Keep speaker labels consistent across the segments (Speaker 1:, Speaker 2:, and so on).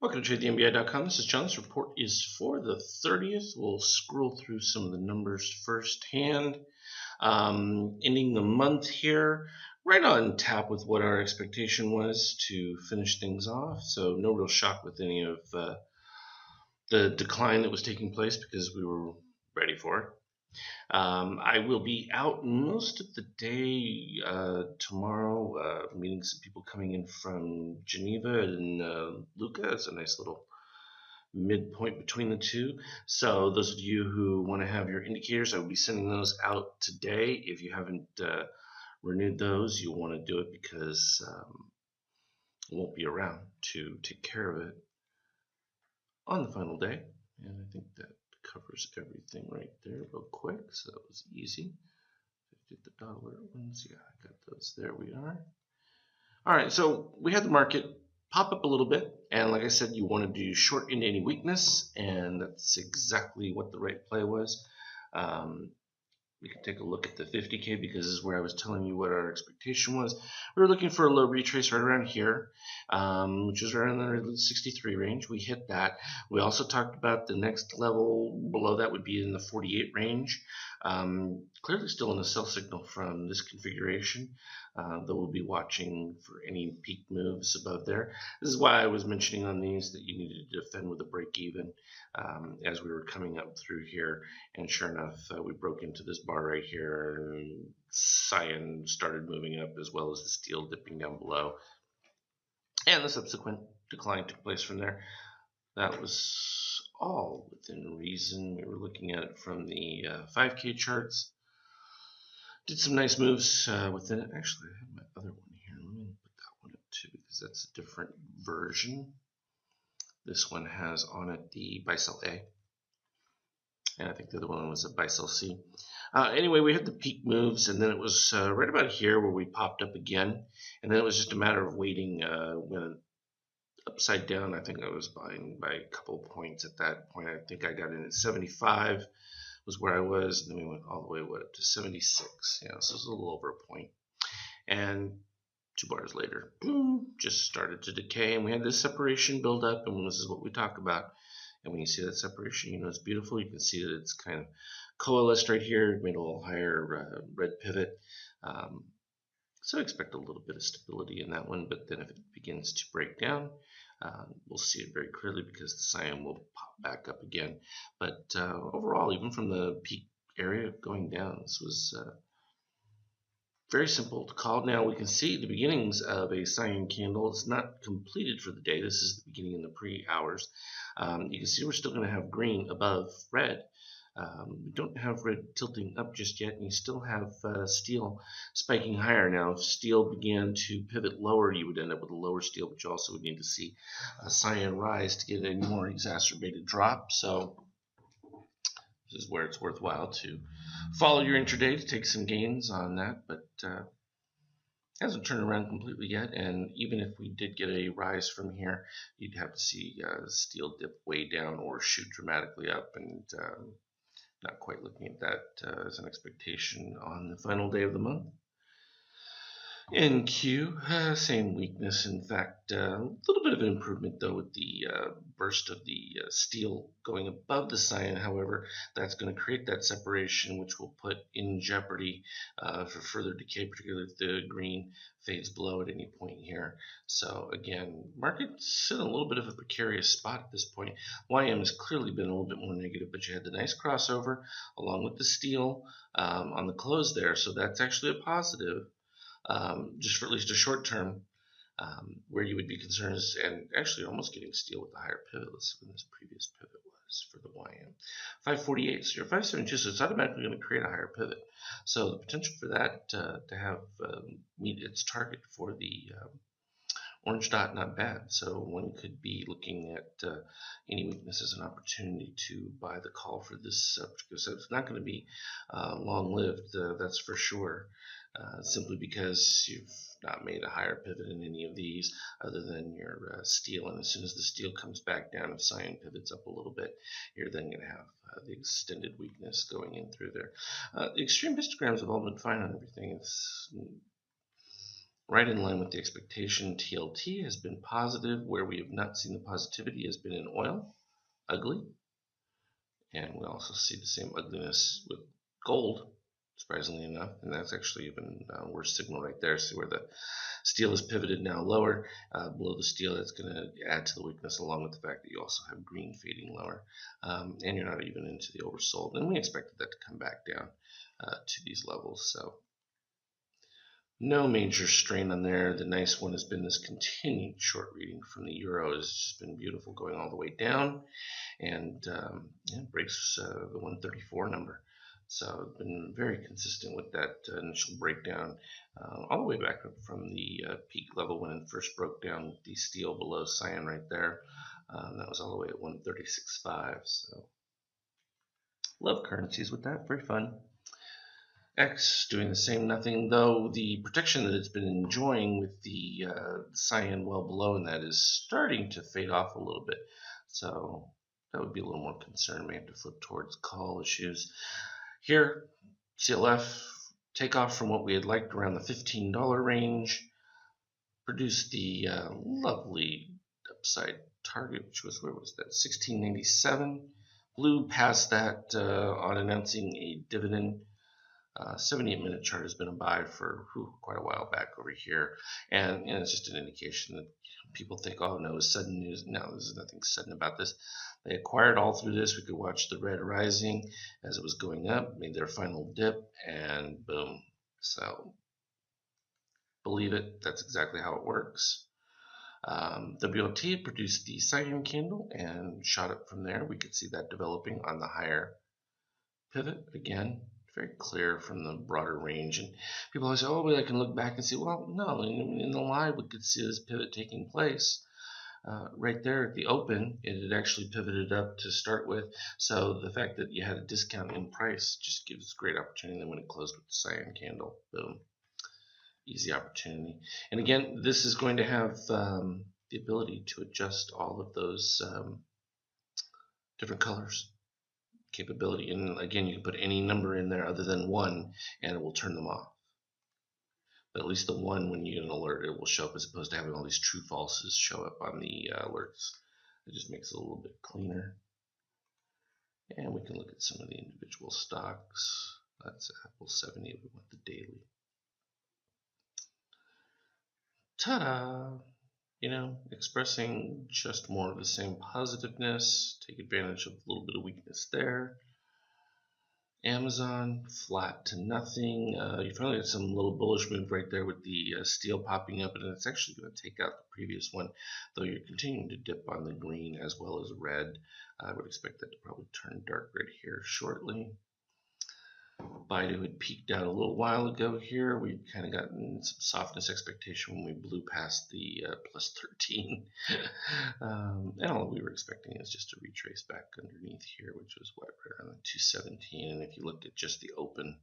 Speaker 1: Welcome to TradeTheNBI.com. This is John. This report is for the 30th. We'll scroll through some of the numbers firsthand. Ending the month here, right on tap with what our expectation was to finish things off. So no real shock with any of the decline that was taking place because we were ready for it. I will be out most of the day tomorrow, meeting some people coming in from Geneva and Lucca. It's a nice little midpoint between the two. So those of you who want to have your indicators, I will be sending those out today. If you haven't renewed those, you'll want to do it because I won't be around to take care of it on the final day. And I think that covers everything right there real quick. So that was easy. Did the dot alert ones? Yeah, I got those. There we are. All right, so we had the market pop up a little bit, and like I said, you want to do short into any weakness, and that's exactly what the right play was. We can take a look at the 50K because this is where I was telling you what our expectation was. We were looking for a low retrace right around here, which is around the 63 range. We hit that. We also talked about the next level below that would be in the 48 range. Clearly still in a sell signal from this configuration, though we'll be watching for any peak moves above there. This is why I was mentioning on these that you needed to defend with a break even as we were coming up through here. And sure enough, we broke into this bar right here, and cyan started moving up as well as the steel dipping down below. And the subsequent decline took place from there. That was all within reason. We were looking at it from the 5K charts. Did some nice moves within it. Actually, I have my other one here. Let me put that one up too because that's a different version. This one has on it the buy sell A. And I think the other one was a buy sell C. Anyway, we had the peak moves, and then it was right about here where we popped up again. And then it was just a matter of waiting when upside down. I think I was buying by a couple of points at that point. I think I got in at 75 was where I was, and then we went all the way up to 76. Yeah, so it was a little over a point. And 2 bars later, boom, just started to decay, and we had this separation build up, and this is what we talk about. And when you see that separation, you know it's beautiful. You can see that it's kind of coalesced right here, made a little higher red pivot. So I expect a little bit of stability in that one, but then if it begins to break down, we'll see it very clearly because the cyan will pop back up again. But overall, even from the peak area going down, this was very simple to call. Now we can see the beginnings of a cyan candle. It's not completed for the day. This is the beginning in the pre-hours. You can see we're still going to have green above red. We don't have red tilting up just yet, and you still have steel spiking higher. Now, if steel began to pivot lower, you would end up with a lower steel, but you also would need to see a cyan rise to get a more exacerbated drop. So this is where it's worthwhile to follow your intraday to take some gains on that, but hasn't turned around completely yet. And even if we did get a rise from here, you'd have to see steel dip way down or shoot dramatically up, and not quite looking at that as an expectation on the final day of the month. NQ, same weakness. In fact, a little bit of an improvement though with the burst of the steel going above the cyan. However, that's going to create that separation, which will put in jeopardy for further decay, particularly if the green fades below at any point here. So again, market's in a little bit of a precarious spot at this point. YM has clearly been a little bit more negative, but you had the nice crossover along with the steel on the close there. So that's actually a positive. Just for at least a short term, where you would be concerned is, and actually almost getting steel with the higher pivot. Let's see when this previous pivot was for the YM. 548, so you're 572, so it's automatically going to create a higher pivot. So the potential for that to have meet its target for the orange dot, not bad. So one could be looking at any weakness as an opportunity to buy the call for this particular set. It's not going to be long-lived, that's for sure. Simply because you've not made a higher pivot in any of these other than your steel. And as soon as the steel comes back down, if cyan pivots up a little bit, you're then going to have the extended weakness going in through there. The extreme histograms have all been fine on everything. It's Right in line with the expectation, TLT has been positive. Where we have not seen the positivity has been in oil, ugly. And we also see the same ugliness with gold, surprisingly enough. And that's actually even worse signal right there. See where the steel is pivoted now lower below the steel. That's going to add to the weakness, along with the fact that you also have green fading lower. And you're not even into the oversold. And we expected that to come back down to these levels. So no major strain on there. The nice one has been this continued short reading from the euro. Has just been beautiful, going all the way down, and breaks the 134 number. So it's been very consistent with that initial breakdown, all the way back up from the peak level when it first broke down with the steel below cyan right there. That was all the way at 136.5. So love currencies with that, very fun. X doing the same, nothing, though the protection that it's been enjoying with the cyan well below, and that is starting to fade off a little bit. So that would be a little more concern. We have to flip towards call issues. Here, CLF takeoff from what we had liked around the $15 range, produced the lovely upside target, which was, where was that, 1697. Blew past that on announcing a dividend. 78-minute chart has been a buy for quite a while back over here, and it's just an indication that people think, oh no, it's sudden news. No, there's nothing sudden about this. They acquired all through this. We could watch the red rising as it was going up, made their final dip, and boom. So believe it, that's exactly how it works. WLT produced the cyan candle and shot up from there. We could see that developing on the higher pivot again. Very clear from the broader range, and people always say, oh, but I can look back and see, well, no, in the live we could see this pivot taking place right there at the open. It had actually pivoted up to start with, so the fact that you had a discount in price just gives great opportunity. Then when it closed with the cyan candle, boom, easy opportunity. And again, this is going to have the ability to adjust all of those different colors capability. And again, you can put any number in there other than 1 and it will turn them off. But at least the 1, when you get an alert, it will show up, as opposed to having all these true falses show up on the alerts. It just makes it a little bit cleaner. And we can look at some of the individual stocks. That's Apple 70 if we want the daily. Ta-da! Expressing just more of the same positiveness. Take advantage of a little bit of weakness there. Amazon, flat to nothing. You finally got some little bullish move right there with the steel popping up, and it's actually going to take out the previous one, though you're continuing to dip on the green as well as red. I would expect that to probably turn dark red here shortly. Baidu had peaked out a little while ago here. We kind of gotten some softness expectation when we blew past the plus 13. And all we were expecting is just to retrace back underneath here, which was what, right around 217. And if you looked at just the open,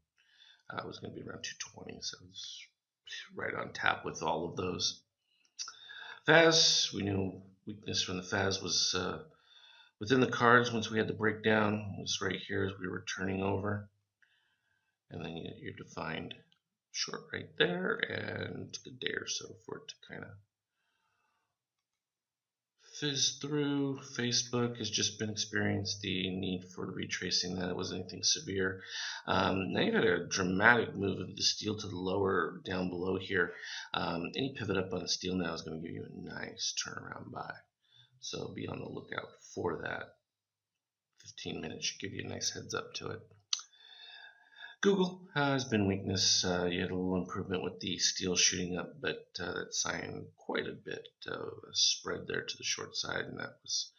Speaker 1: it was going to be around 220. So it's right on tap with all of those. FAS, we knew weakness from the FAS was within the cards once we had the breakdown. It was right here as we were turning over. And then you're defined short right there, and took a day or so for it to kind of fizz through. Facebook has just been experienced the need for retracing that. It wasn't anything severe. Now you've had a dramatic move of the steel to the lower down below here. Any pivot up on the steel now is going to give you a nice turnaround buy. So be on the lookout for that. 15 minutes should give you a nice heads up to it. Google has been weakness. You had a little improvement with the steel shooting up, but that signed quite a bit of a spread there to the short side, and that was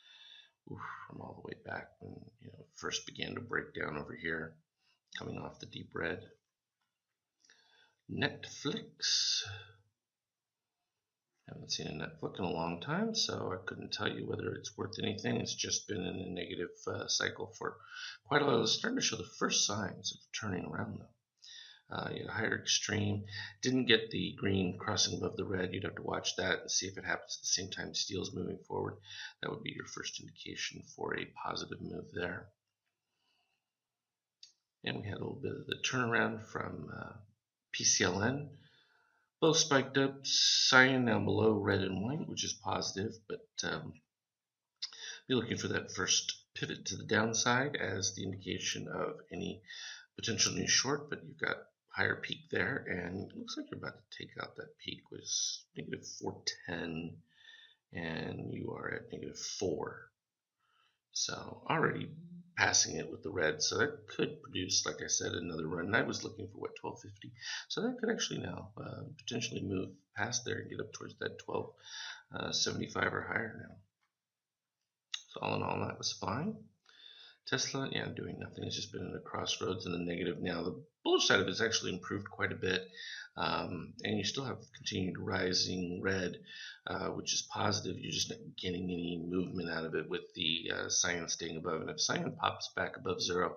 Speaker 1: from all the way back when first began to break down over here, coming off the deep red. Netflix. Haven't seen a Netflix in a long time, so I couldn't tell you whether it's worth anything. It's just been in a negative cycle for quite a while. It's starting to show the first signs of turning around, though. You had a higher extreme. Didn't get the green crossing above the red. You'd have to watch that and see if it happens at the same time steel's moving forward. That would be your first indication for a positive move there. And we had a little bit of the turnaround from PCLN. Both spiked up. Cyan now below red and white, which is positive, but be looking for that first pivot to the downside as the indication of any potential new short, but you've got higher peak there, and it looks like you're about to take out that peak was negative 410, and you are at negative 4. So already passing it with the red, so that could produce, like I said, another run. I was looking for what, 1250, so that could actually now potentially move past there and get up towards that 1275 or higher now. So all in all, that was fine. Tesla, yeah, doing nothing. It's just been in a crossroads in the negative now. The bullish side of it has actually improved quite a bit, and you still have continued rising red, which is positive. You're just not getting any movement out of it with the cyan staying above. And if cyan pops back above zero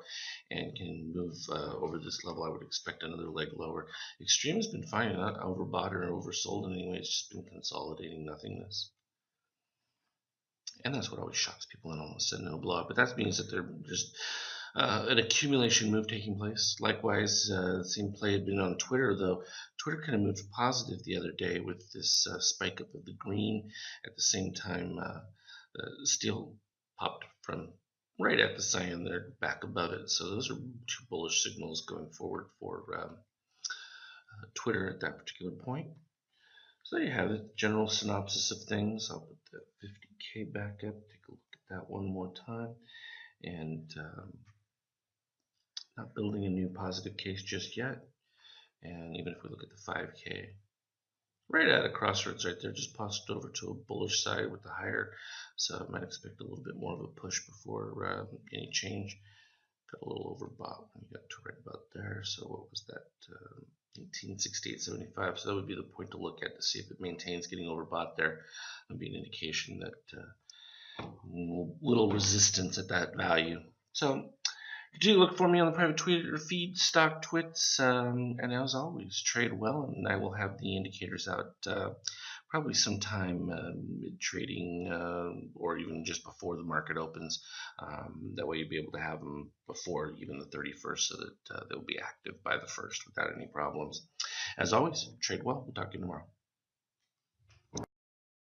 Speaker 1: and can move over this level, I would expect another leg lower. Extreme has been fine, not overbought or oversold in any way. It's just been consolidating nothingness. And that's what always shocks people, and all of a sudden it'll blow up. But that means that there's just an accumulation move taking place. Likewise, the same play had been on Twitter, though. Twitter kind of moved positive the other day with this spike up of the green. At the same time, steel popped from right at the cyan there back above it. So those are two bullish signals going forward for Twitter at that particular point. So there you have it, general synopsis of things. I'll put that 50K back up, take a look at that one more time. And not building a new positive case just yet. And even if we look at the 5K, right at a crossroads right there, just passed over to a bullish side with the higher. So I might expect a little bit more of a push before any change. Got a little overbought when you got to right about there. So what was that? 1868.75. So that would be the point to look at to see if it maintains getting overbought there. That would be an indication that little resistance at that value. So continue to look for me on the private Twitter feed, Stock Twits, and as always, trade well, and I will have the indicators out probably sometime mid-trading or even just before the market opens. That way you'll be able to have them before even the 31st so that they'll be active by the 1st without any problems. As always, trade well. We'll talk to you tomorrow.